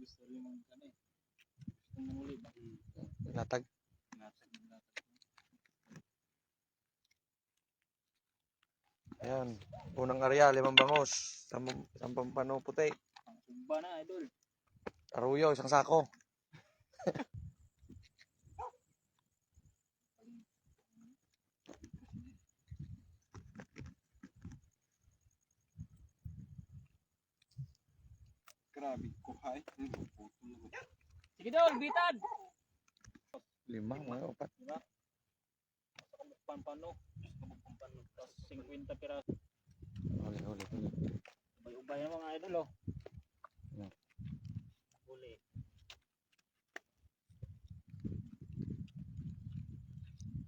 gusto rin yung ano eh. Gusto muli ba? Latag. Latag. Ayan. Unang area, 5 bangos. 10 pano puti. Ang sumba na, idol. Aruyo, 1 sako. Grabe ko, hay. Sige dol, bitad! 5, mga 4. Diba? Sa kabukpan pano. Tapos 50 piraso. Huli. Ubay-ubay na mga idol, oh. Huli.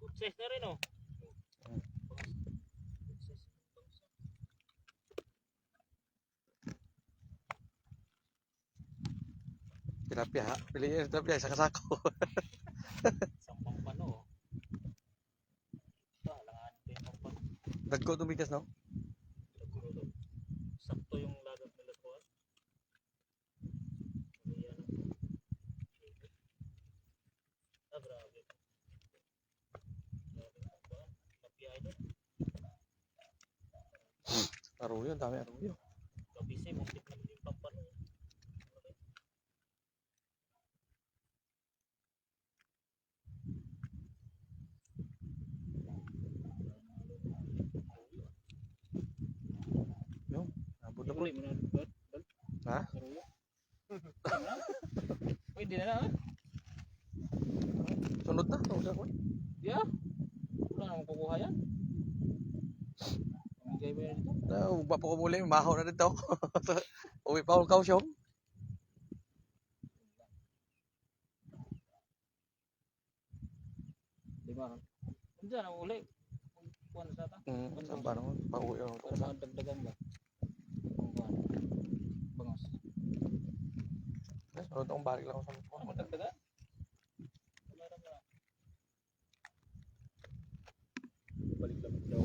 Good size na rin, oh. Good size. Tilapia, ha? Piliin tilapia, 1 sako. Sampang pano, oh. Langan ko yung pampano. Dagko tumigas, no? Sakto yung lagat nila ko. Ayan. Grabe. Lapia idol. Aruyo, dami aruyo. Kabisi, muntik na yung pampano. Yung, abot na po. Huli mo na, Dol. Ha? Karuyo. Pwede na na, ha? Sunod na, sunod ako. Yeah. Wala namang kukuha yan. Pamigay mo yan dito. Ugba po ko muli, mahaw na dito. Uwi pa ako kausyong. Diba? Diyan ang uli. Kuha na sa ata. Saan ba naman? Pauwi ako. Para madagdagan ba? Kuha. Bangos. Sunod akong balik lang ako sa Ano madagdagan? Meron na. Balik lang daw.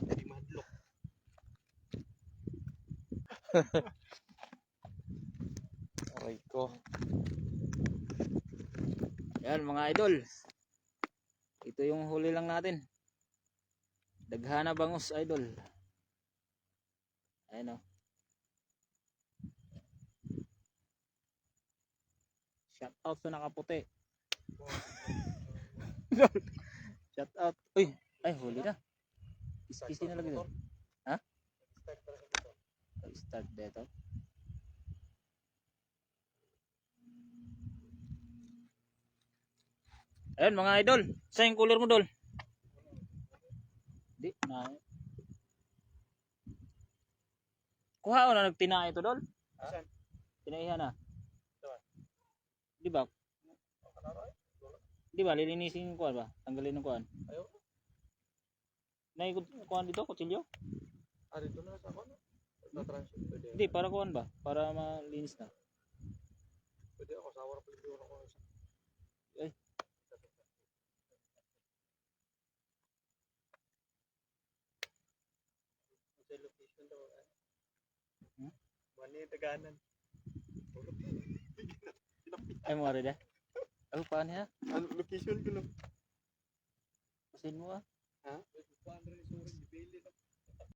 Hindi madlock. aray ko. Yan mga idol. Ito yung huli lang natin. Daghana bangus idol. Ayun, oh. Shout out sa nakaputi. Shout out. Uy, ay huli na. Iskisi na lagi doon. Ha? Start dito. Ayun mga idol. Sa yung cooler mo dol? Di na. Kuha o na nagtina ito dol? Asan? Tinaihan na. Di ba? Di ba lilinisin yung kuan ba? Tanggalin ng kuan. Ayaw. Naikot kuan dito, kutsilyo? Dito na sa ako na. Na-transfer pwede. Hindi, para kuan ba? Para malinis na. Pwede ako, sawar pa dito ako. Ay. Sa location daw. Hmm? Taganan. Ay mo rin eh. Oh, paano ya? Ano location ko no? Pasin mo ah. Ha?